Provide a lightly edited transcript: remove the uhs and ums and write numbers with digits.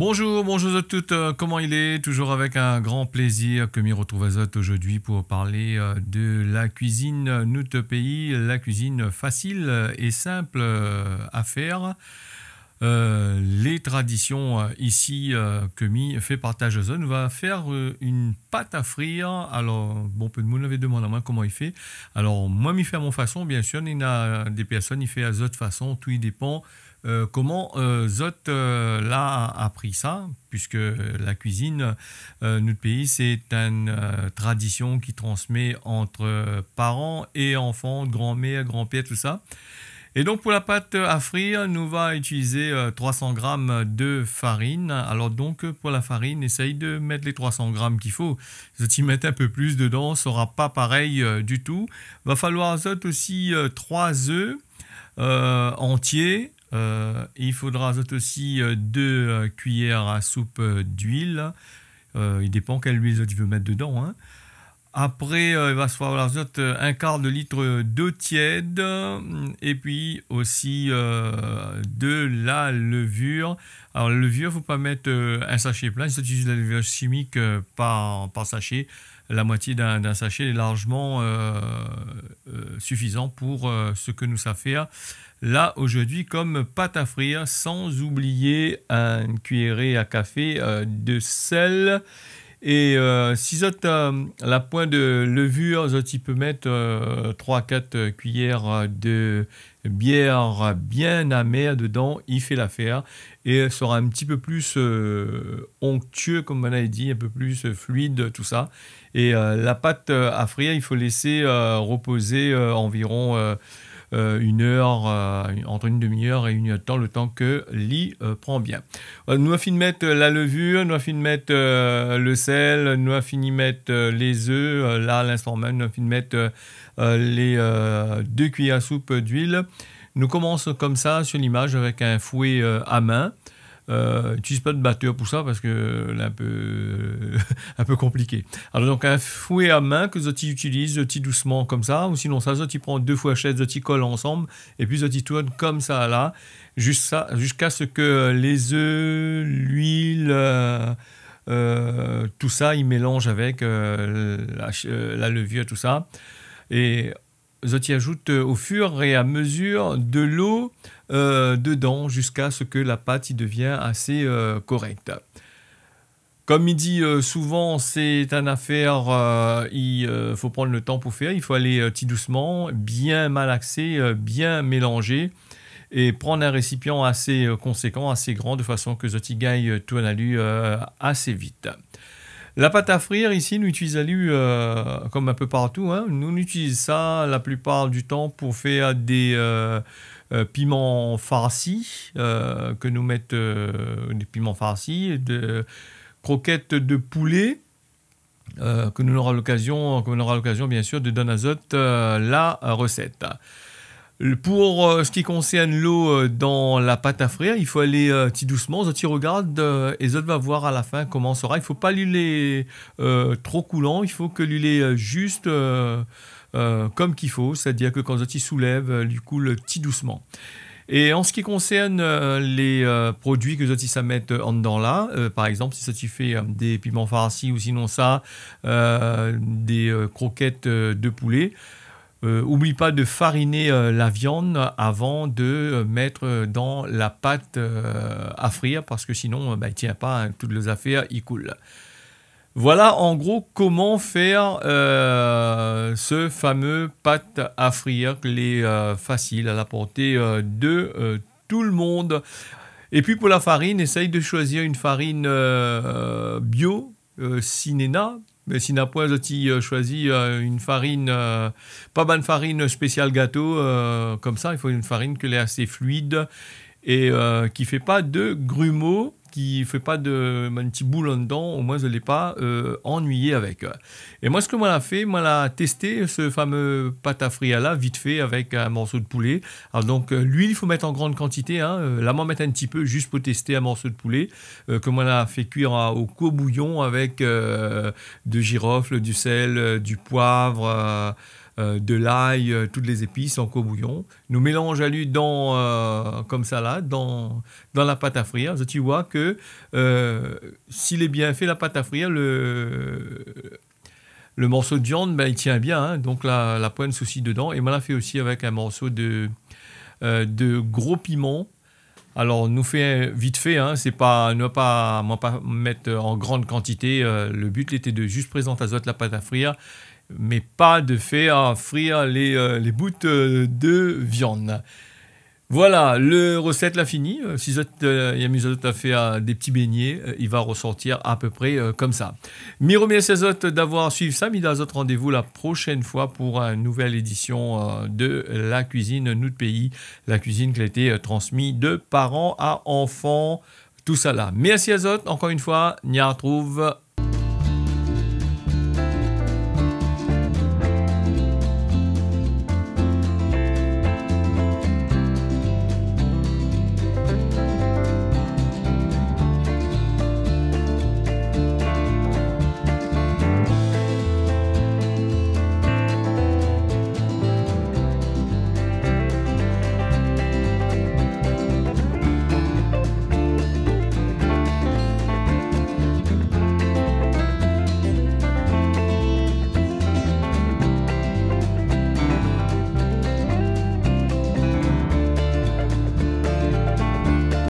Bonjour, bonjour à toutes, comment il est? Toujours avec un grand plaisir que m'y retrouve Azot aujourd'hui pour parler de la cuisine notre pays, la cuisine facile et simple à faire. Les traditions ici que m'y fait partage Azot, on va faire une pâte à frire. Alors, bon, peu de monde avait demandé à moi comment il fait. Alors, moi, m'y fait à mon façon, bien sûr, il y a des personnes, il fait à Zot façon, tout y dépend. Comment Zot là a appris ça, puisque la cuisine, notre pays, c'est une tradition qui transmet entre parents et enfants, grand-mère, grand-père, tout ça. Et donc pour la pâte à frire, nous va utiliser 300 grammes de farine. Alors donc pour la farine, essaye de mettre les 300 grammes qu'il faut. Si tu mets un peu plus dedans, ça sera pas pareil du tout. Va falloir aussi 3 œufs entiers. Il faudra aussi 2 cuillères à soupe d'huile. Il dépend quelle huile tu veux mettre dedans, hein. Après, il va se falloir un quart de litre d'eau tiède et puis aussi de la levure. Alors, la levure, il ne faut pas mettre un sachet plein. Si tu utilises la levure chimique par sachet, la moitié d'un sachet est largement suffisant pour ce que nous savons faire. Là, aujourd'hui, comme pâte à frire, sans oublier une cuillerée à café de sel. Et si vous avez la pointe de levure, vous peut mettre 3-4 cuillères de bière bien amère dedans, il fait l'affaire. Et ça sera un petit peu plus onctueux, comme on a dit, un peu plus fluide, tout ça. Et la pâte à frire, il faut laisser reposer environ 1 heure, entre une demi-heure et 1 heure de temps, le temps que l'y prend bien. Nous avons fini de mettre la levure, nous avons fini de mettre le sel, nous avons fini de mettre les œufs, là à l'instant même, nous avons fini de mettre les 2 cuillères à soupe d'huile. Nous commençons comme ça sur l'image avec un fouet à main. N'utilise pas de batteur pour ça parce que c'est un peu compliqué. Alors donc un fouet à main que Zoti utilise Zoti doucement comme ça, ou sinon ça Zoti prend 2 fourchettes, Zoti colle ensemble et puis Zoti tourne comme ça là, jusqu'à ce que les œufs, l'huile, tout ça il mélange avec la levure, tout ça. Et Zoti ajoute au fur et à mesure de l'eau dedans jusqu'à ce que la pâte y devient assez correcte. Comme il dit souvent, c'est une affaire, il faut prendre le temps pour faire, il faut aller petit doucement, bien malaxer, bien mélanger et prendre un récipient assez conséquent, assez grand, de façon que Zoti gagne tout en alu assez vite. La pâte à frire, ici, nous utilisons comme un peu partout, hein, nous utilisons ça la plupart du temps pour faire des piments farcis, que nous mettons des piments farcis, de croquettes de poulet, que nous aura l'occasion bien sûr de donner à Zot la recette. Pour ce qui concerne l'eau dans la pâte à frire, il faut aller petit doucement. Zot regarde et Zot va voir à la fin comment ça sera. Il ne faut pas l'huiler trop coulant, il faut que l'huiler juste comme qu'il faut, c'est-à-dire que quand Zot soulève, lui coule petit doucement. Et en ce qui concerne les produits que Zoti ça mettre en dedans là, par exemple si Zoti fait des piments farcis ou sinon ça, des croquettes de poulet, oublie pas de fariner la viande avant de mettre dans la pâte à frire parce que sinon il ne tient pas, hein, toutes les affaires il coule. Voilà en gros comment faire ce fameux pâte à frire, qui est facile à la portée de tout le monde. Et puis pour la farine, essaye de choisir une farine bio, Sinena. Mais si n'a pas choisi une farine, pas bonne farine spéciale gâteau, comme ça, il faut une farine qui est assez fluide et qui ne fait pas de grumeaux, qui ne fait pas de un petit boule en dedans, au moins je ne l'ai pas ennuyé avec. Et moi, ce que moi j'ai fait, moi j'ai testé ce fameux pâte à frire là, vite fait, avec un morceau de poulet. Alors donc, l'huile, il faut mettre en grande quantité, hein, là, moi, mettre un petit peu, juste pour tester un morceau de poulet, que moi j'ai fait cuire au courbouillon avec de girofle, du sel, du poivre, de l'ail, toutes les épices en bouillon. Nous mélangeons à lui comme ça là, dans la pâte à frire. Tu vois que s'il est bien fait, la pâte à frire, le morceau de viande, ben, il tient bien. Hein, donc la poêle aussi dedans. Et on l'a fait aussi avec un morceau de gros piment. Alors, nous fait vite fait, hein, c'est pas ne pas mettre en grande quantité. Le but était de juste présenter la pâte à frire, mais pas de faire frire les bouts de viande. Voilà, le recette l'a fini. Si Yami a fait des petits beignets, il va ressortir à peu près comme ça. Je remercie d'avoir suivi ça. Je donne rendez-vous la prochaine fois pour une nouvelle édition de la cuisine Notre Pays. La cuisine qui a été transmise de parents à enfants. Tout ça là. Merci à Zot. Encore une fois, on y retrouve